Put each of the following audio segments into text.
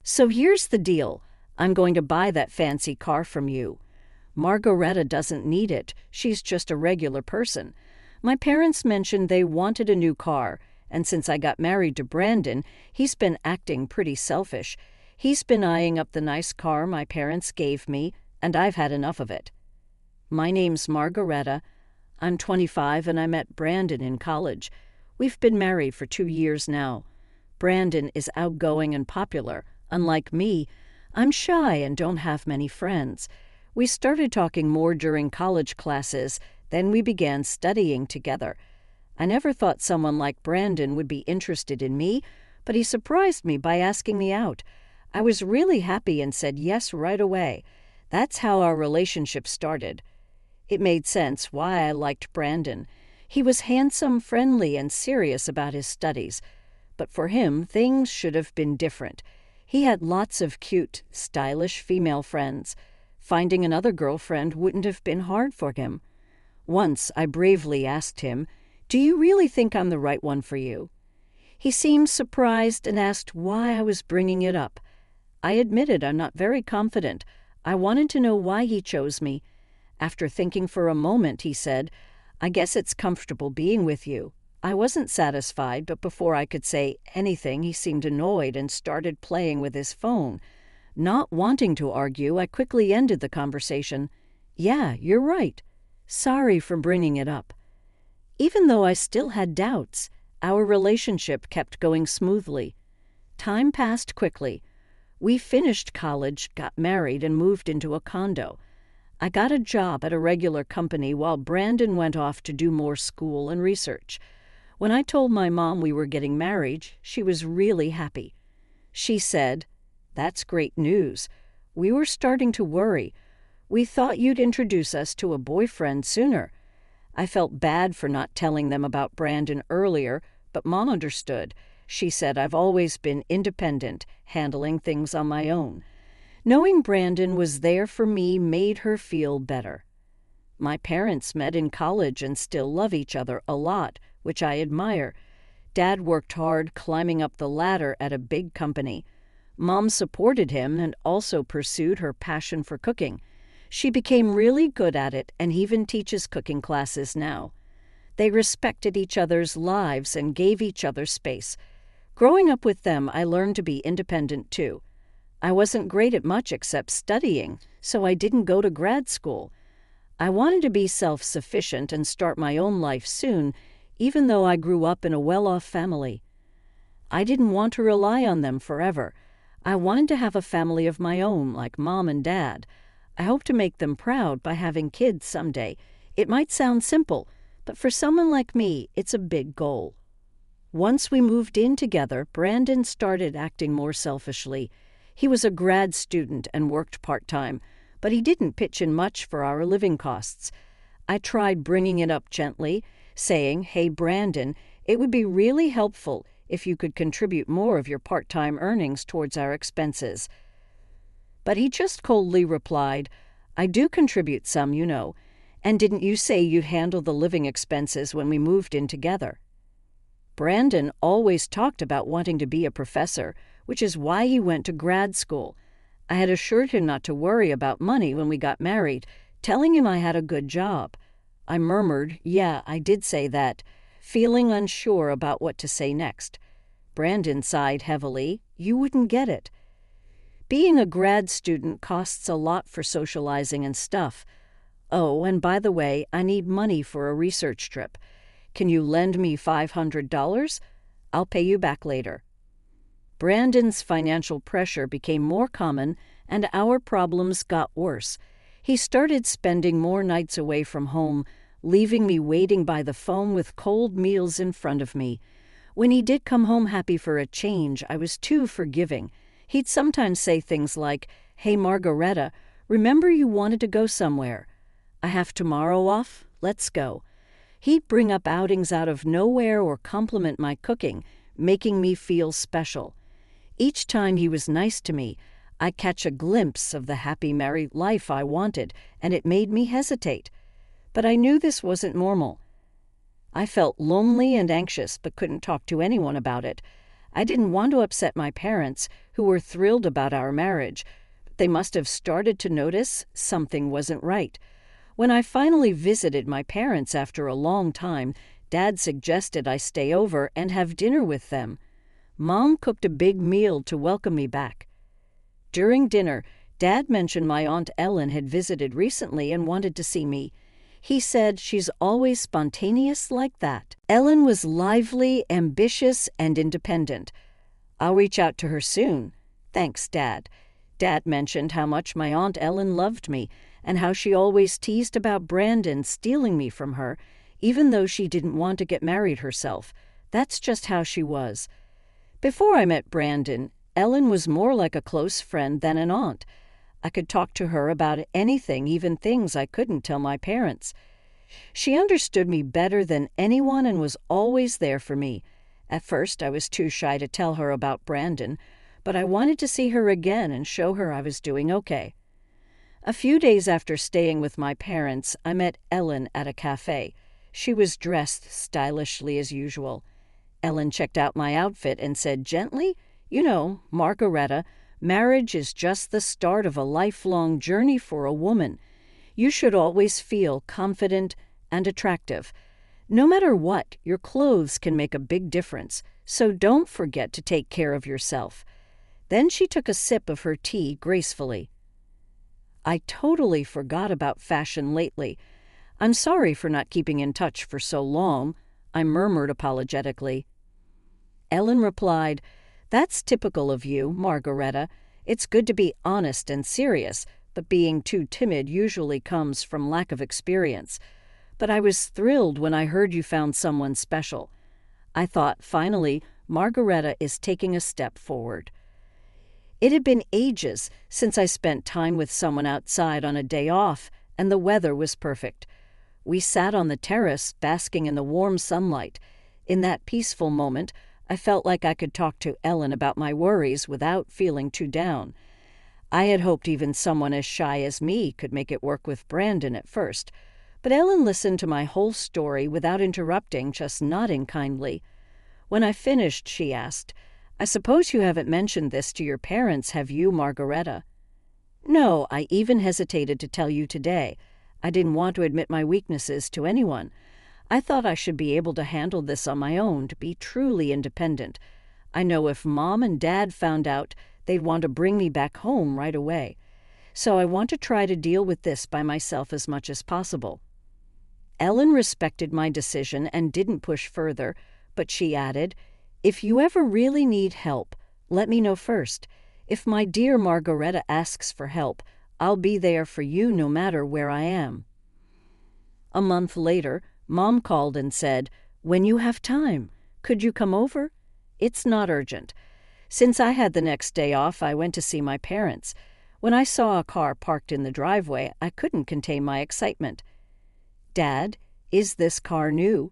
So here's the deal. I'm going to buy that fancy car from you. Margareta doesn't need it. She's just a regular person. My parents mentioned they wanted a new car, and since I got married to Brandon, he's been acting pretty selfish. He's been eyeing up the nice car my parents gave me, and I've had enough of it. My name's Margareta. I'm 25 and I met Brandon in college. We've been married for 2 years now. Brandon is outgoing and popular. Unlike me, I'm shy and don't have many friends. We started talking more during college classes, then we began studying together. I never thought someone like Brandon would be interested in me, but he surprised me by asking me out. I was really happy and said yes right away. That's how our relationship started. It made sense why I liked Brandon. He was handsome, friendly, and serious about his studies. But for him, things should have been different. He had lots of cute, stylish female friends. Finding another girlfriend wouldn't have been hard for him. Once I bravely asked him, "Do you really think I'm the right one for you?" He seemed surprised and asked why I was bringing it up. I admitted I'm not very confident. I wanted to know why he chose me. After thinking for a moment, he said, "I guess it's comfortable being with you." I wasn't satisfied, but before I could say anything, he seemed annoyed and started playing with his phone. Not wanting to argue, I quickly ended the conversation. "Yeah, you're right. Sorry for bringing it up." Even though I still had doubts, our relationship kept going smoothly. Time passed quickly. We finished college, got married, and moved into a condo. I got a job at a regular company while Brandon went off to do more school and research. When I told my mom we were getting married, she was really happy. She said, "That's great news. We were starting to worry. We thought you'd introduce us to a boyfriend sooner." I felt bad for not telling them about Brandon earlier, but Mom understood. She said I've always been independent, handling things on my own. Knowing Brandon was there for me made her feel better. My parents met in college and still love each other a lot, which I admire. Dad worked hard climbing up the ladder at a big company. Mom supported him and also pursued her passion for cooking. She became really good at it and even teaches cooking classes now. They respected each other's lives and gave each other space. Growing up with them, I learned to be independent too. I wasn't great at much except studying, so I didn't go to grad school. I wanted to be self-sufficient and start my own life soon, even though I grew up in a well-off family. I didn't want to rely on them forever. I wanted to have a family of my own, like Mom and Dad. I hope to make them proud by having kids someday. It might sound simple, but for someone like me, it's a big goal. Once we moved in together, Brandon started acting more selfishly. He was a grad student and worked part-time, but he didn't pitch in much for our living costs. I tried bringing it up gently, saying, "Hey, Brandon, it would be really helpful if you could contribute more of your part-time earnings towards our expenses." But he just coldly replied, "I do contribute some, you know, and didn't you say you'd handle the living expenses when we moved in together?" Brandon always talked about wanting to be a professor, which is why he went to grad school. I had assured him not to worry about money when we got married, telling him I had a good job. I murmured, "Yeah, I did say that," feeling unsure about what to say next. Brandon sighed heavily. "You wouldn't get it. Being a grad student costs a lot for socializing and stuff. Oh, and by the way, I need money for a research trip. Can you lend me $500? I'll pay you back later." Brandon's financial pressure became more common, and our problems got worse. He started spending more nights away from home, leaving me waiting by the phone with cold meals in front of me. When he did come home happy for a change, I was too forgiving. He'd sometimes say things like, "Hey, Margareta, remember you wanted to go somewhere? I have tomorrow off. Let's go." He'd bring up outings out of nowhere or compliment my cooking, making me feel special. Each time he was nice to me, I'd catch a glimpse of the happy married life I wanted, and it made me hesitate. But I knew this wasn't normal. I felt lonely and anxious, but couldn't talk to anyone about it. I didn't want to upset my parents, who were thrilled about our marriage. They must have started to notice something wasn't right. When I finally visited my parents after a long time, Dad suggested I stay over and have dinner with them. Mom cooked a big meal to welcome me back. During dinner, Dad mentioned my Aunt Ellen had visited recently and wanted to see me. He said she's always spontaneous like that. Ellen was lively, ambitious, and independent. I'll reach out to her soon. Thanks, Dad. Dad mentioned how much my Aunt Ellen loved me and how she always teased about Brandon stealing me from her, even though she didn't want to get married herself. That's just how she was. Before I met Brandon, Ellen was more like a close friend than an aunt. I could talk to her about anything, even things I couldn't tell my parents. She understood me better than anyone and was always there for me. At first, I was too shy to tell her about Brandon, but I wanted to see her again and show her I was doing okay. A few days after staying with my parents, I met Ellen at a cafe. She was dressed stylishly as usual. Ellen checked out my outfit and said gently, "You know, Margareta, marriage is just the start of a lifelong journey for a woman. You should always feel confident and attractive. No matter what, your clothes can make a big difference, so don't forget to take care of yourself." Then she took a sip of her tea gracefully. I totally forgot about fashion lately. I'm sorry for not keeping in touch for so long, I murmured apologetically. Ellen replied, "That's typical of you, Margareta. It's good to be honest and serious, but being too timid usually comes from lack of experience. But I was thrilled when I heard you found someone special. I thought, finally, Margareta is taking a step forward." It had been ages since I spent time with someone outside on a day off, and the weather was perfect. We sat on the terrace, basking in the warm sunlight. In that peaceful moment, I felt like I could talk to Ellen about my worries without feeling too down. I had hoped even someone as shy as me could make it work with Brandon at first, but Ellen listened to my whole story without interrupting, just nodding kindly. When I finished, she asked, "I suppose you haven't mentioned this to your parents, have you, Margareta?" "No, I even hesitated to tell you today. I didn't want to admit my weaknesses to anyone. I thought I should be able to handle this on my own, to be truly independent. I know if Mom and Dad found out, they'd want to bring me back home right away. So I want to try to deal with this by myself as much as possible." Ellen respected my decision and didn't push further, but she added, "If you ever really need help, let me know first. If my dear Margareta asks for help, I'll be there for you no matter where I am." A month later, Mom called and said, "When you have time, could you come over? It's not urgent." Since I had the next day off, I went to see my parents. When I saw a car parked in the driveway, I couldn't contain my excitement. "Dad, is this car new?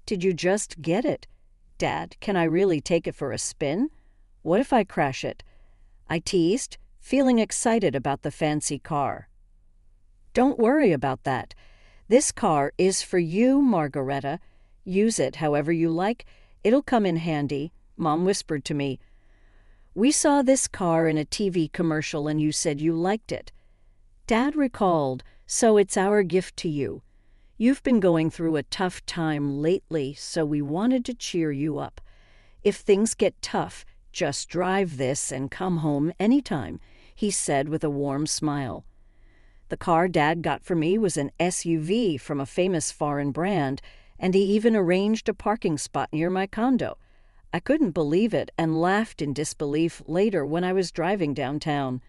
Did you just get it? Dad, can I really take it for a spin? What if I crash it?" I teased, feeling excited about the fancy car. "Don't worry about that. This car is for you, Margareta. Use it however you like. It'll come in handy," Mom whispered to me. "We saw this car in a TV commercial and you said you liked it." Dad recalled, "So it's our gift to you. You've been going through a tough time lately, so we wanted to cheer you up. If things get tough, just drive this and come home anytime," he said with a warm smile. The car Dad got for me was an SUV from a famous foreign brand, and he even arranged a parking spot near my condo. I couldn't believe it and laughed in disbelief later when I was driving downtown.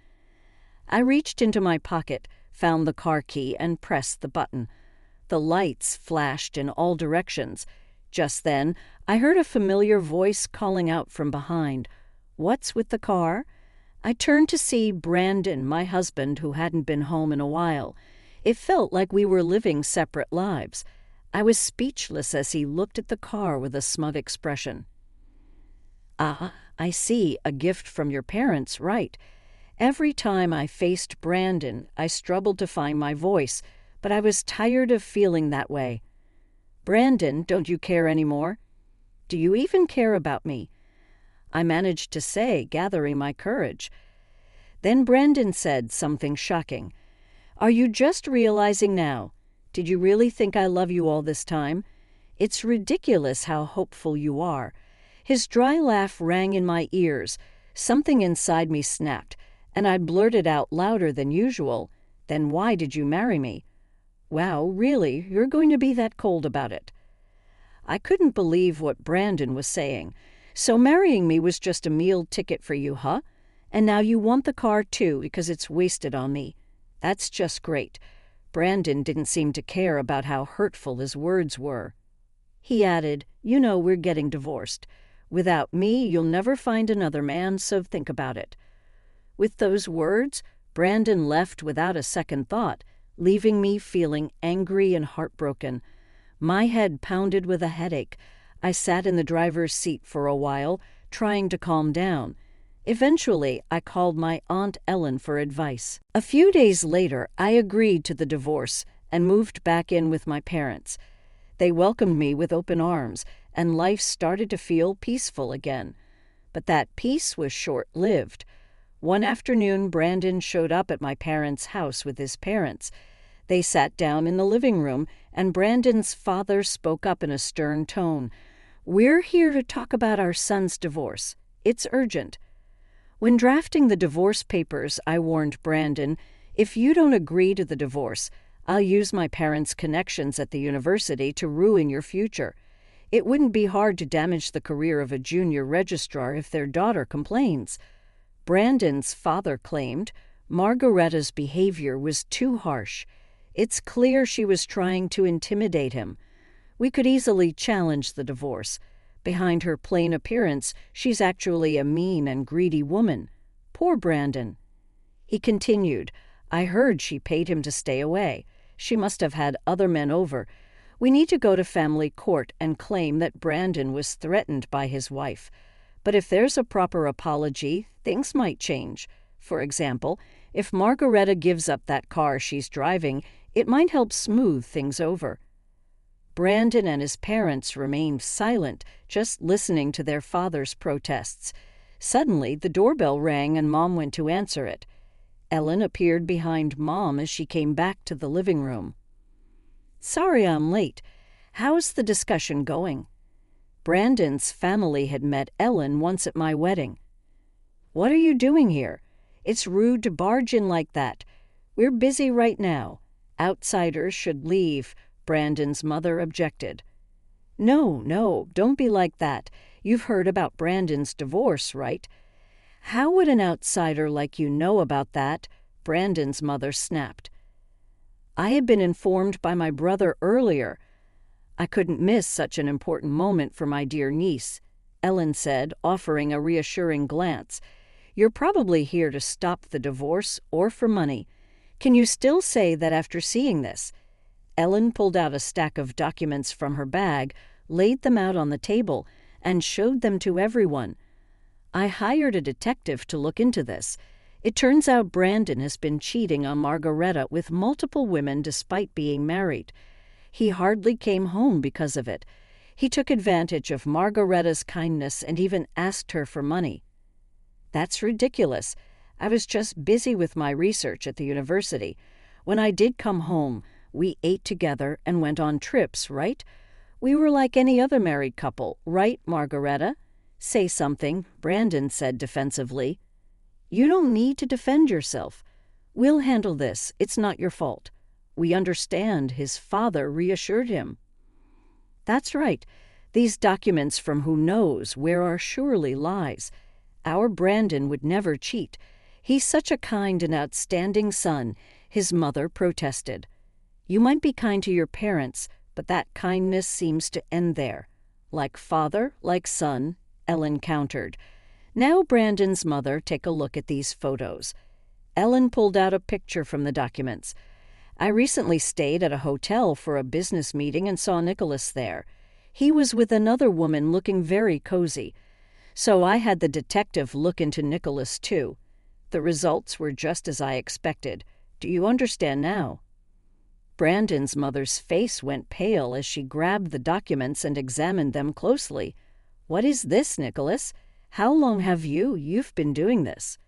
I reached into my pocket, found the car key, and pressed the button. The lights flashed in all directions. Just then, I heard a familiar voice calling out from behind, "What's with the car?" I turned to see Brandon, my husband, who hadn't been home in a while. It felt like we were living separate lives. I was speechless as he looked at the car with a smug expression. "Ah, I see, a gift from your parents, right." Every time I faced Brandon, I struggled to find my voice, but I was tired of feeling that way. "Brandon, don't you care anymore? Do you even care about me?" I managed to say, gathering my courage. Then Brandon said something shocking. "Are you just realizing now? Did you really think I love you all this time? It's ridiculous how hopeful you are." His dry laugh rang in my ears. Something inside me snapped, and I blurted out louder than usual, "Then why did you marry me?" "Wow, really? You're going to be that cold about it?" I couldn't believe what Brandon was saying. "So marrying me was just a meal ticket for you, huh? And now you want the car too because it's wasted on me. That's just great." Brandon didn't seem to care about how hurtful his words were. He added, "You know we're getting divorced. Without me, you'll never find another man, so think about it." With those words, Brandon left without a second thought, leaving me feeling angry and heartbroken. My head pounded with a headache. I sat in the driver's seat for a while, trying to calm down. Eventually, I called my Aunt Ellen for advice. A few days later, I agreed to the divorce and moved back in with my parents. They welcomed me with open arms, and life started to feel peaceful again. But that peace was short-lived. One afternoon, Brandon showed up at my parents' house with his parents. They sat down in the living room, and Brandon's father spoke up in a stern tone. "We're here to talk about our son's divorce. It's urgent." When drafting the divorce papers, I warned Brandon, "If you don't agree to the divorce, I'll use my parents' connections at the university to ruin your future. It wouldn't be hard to damage the career of a junior registrar if their daughter complains." Brandon's father claimed Margaretta's behavior was too harsh. It's clear she was trying to intimidate him. We could easily challenge the divorce. Behind her plain appearance, she's actually a mean and greedy woman. Poor Brandon. He continued, "I heard she paid him to stay away. She must have had other men over. We need to go to family court and claim that Brandon was threatened by his wife. But if there's a proper apology, things might change. For example, if Margaretta gives up that car she's driving, it might help smooth things over." Brandon and his parents remained silent, just listening to their father's protests. Suddenly, the doorbell rang and Mom went to answer it. Ellen appeared behind Mom as she came back to the living room. "Sorry I'm late. How's the discussion going?" Brandon's family had met Ellen once at my wedding. "What are you doing here? It's rude to barge in like that. We're busy right now. Outsiders should leave," Brandon's mother objected. No, don't be like that. You've heard about Brandon's divorce, right?" "How would an outsider like you know about that?" Brandon's mother snapped. "I had been informed by my brother earlier. I couldn't miss such an important moment for my dear niece," Ellen said, offering a reassuring glance. "You're probably here to stop the divorce or for money. Can you still say that after seeing this?" Ellen pulled out a stack of documents from her bag, laid them out on the table, and showed them to everyone. "I hired a detective to look into this. It turns out Brandon has been cheating on Margaretta with multiple women despite being married. He hardly came home because of it. He took advantage of Margaretta's kindness and even asked her for money." "That's ridiculous. I was just busy with my research at the university. When I did come home, we ate together and went on trips, right? We were like any other married couple, right, Margaretta?" "Say something," Brandon said defensively. "You don't need to defend yourself. We'll handle this. It's not your fault." "We understand," his father reassured him. "That's right. These documents from who knows where are surely lies. Our Brandon would never cheat. He's such a kind and outstanding son," his mother protested. "You might be kind to your parents, but that kindness seems to end there. Like father, like son," Ellen countered. "Now, Brandon's mother, take a look at these photos." Ellen pulled out a picture from the documents. "I recently stayed at a hotel for a business meeting and saw Nicholas there. He was with another woman looking very cozy. So I had the detective look into Nicholas too. The results were just as I expected. Do you understand now?" Brandon's mother's face went pale as she grabbed the documents and examined them closely. "What is this, Nicholas? How long have you've been doing this?"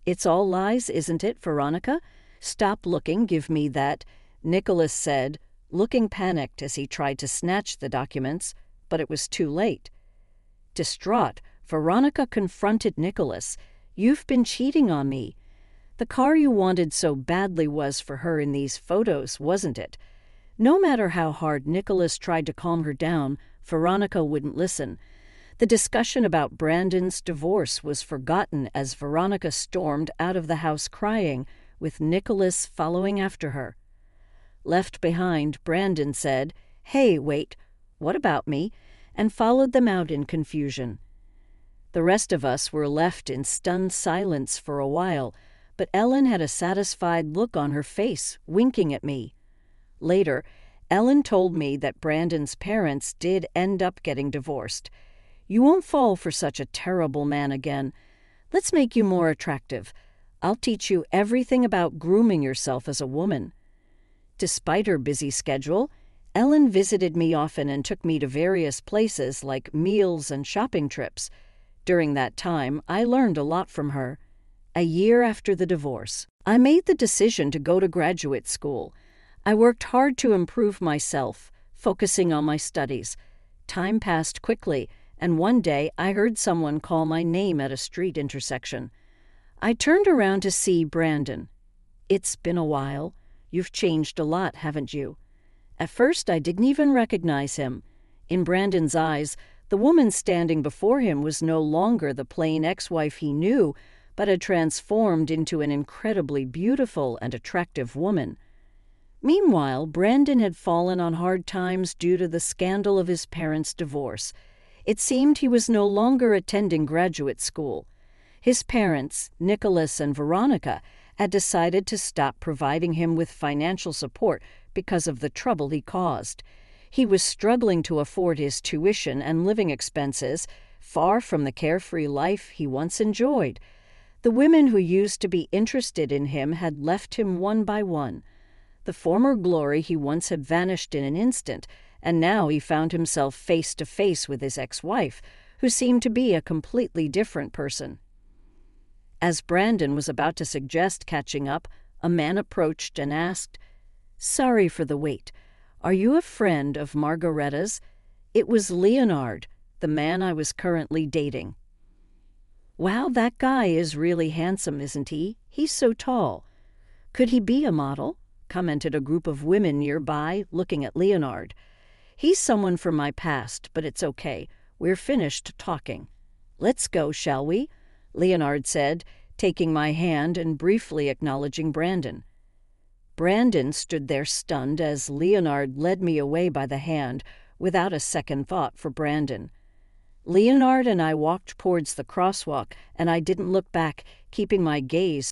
"It's all lies, isn't it, Veronica? Stop looking, give me that," Nicholas said, looking panicked as he tried to snatch the documents, but it was too late. Distraught, Veronica confronted Nicholas. "You've been cheating on me. The car you wanted so badly was for her in these photos, wasn't it?" No matter how hard Nicholas tried to calm her down, Veronica wouldn't listen. The discussion about Brandon's divorce was forgotten as Veronica stormed out of the house crying, with Nicholas following after her. Left behind, Brandon said, "Hey, wait, what about me?" and followed them out in confusion. The rest of us were left in stunned silence for a while, but Ellen had a satisfied look on her face, winking at me. Later, Ellen told me that Brandon's parents did end up getting divorced. "You won't fall for such a terrible man again. Let's make you more attractive. I'll teach you everything about grooming yourself as a woman." Despite her busy schedule, Ellen visited me often and took me to various places like meals and shopping trips. During that time, I learned a lot from her. A year after the divorce, I made the decision to go to graduate school. I worked hard to improve myself, focusing on my studies. Time passed quickly, and one day I heard someone call my name at a street intersection. I turned around to see Brandon. "It's been a while. You've changed a lot, haven't you?" At first, I didn't even recognize him. In Brandon's eyes, the woman standing before him was no longer the plain ex-wife he knew, but had transformed into an incredibly beautiful and attractive woman. Meanwhile, Brandon had fallen on hard times due to the scandal of his parents' divorce. It seemed he was no longer attending graduate school. His parents, Nicholas and Veronica, had decided to stop providing him with financial support because of the trouble he caused. He was struggling to afford his tuition and living expenses, far from the carefree life he once enjoyed. The women who used to be interested in him had left him one by one. The former glory he once had vanished in an instant, and now he found himself face to face with his ex-wife, who seemed to be a completely different person. As Brandon was about to suggest catching up, a man approached and asked, "Sorry for the wait. Are you a friend of Margaretta's?" It was Leonard, the man I was currently dating. "Wow, that guy is really handsome, isn't he? He's so tall." "Could he be a model?" commented a group of women nearby, looking at Leonard. "He's someone from my past, but it's okay. We're finished talking." "Let's go, shall we?" Leonard said, taking my hand and briefly acknowledging Brandon. Brandon stood there stunned as Leonard led me away by the hand, without a second thought for Brandon. Leonard and I walked towards the crosswalk, and I didn't look back, keeping my gaze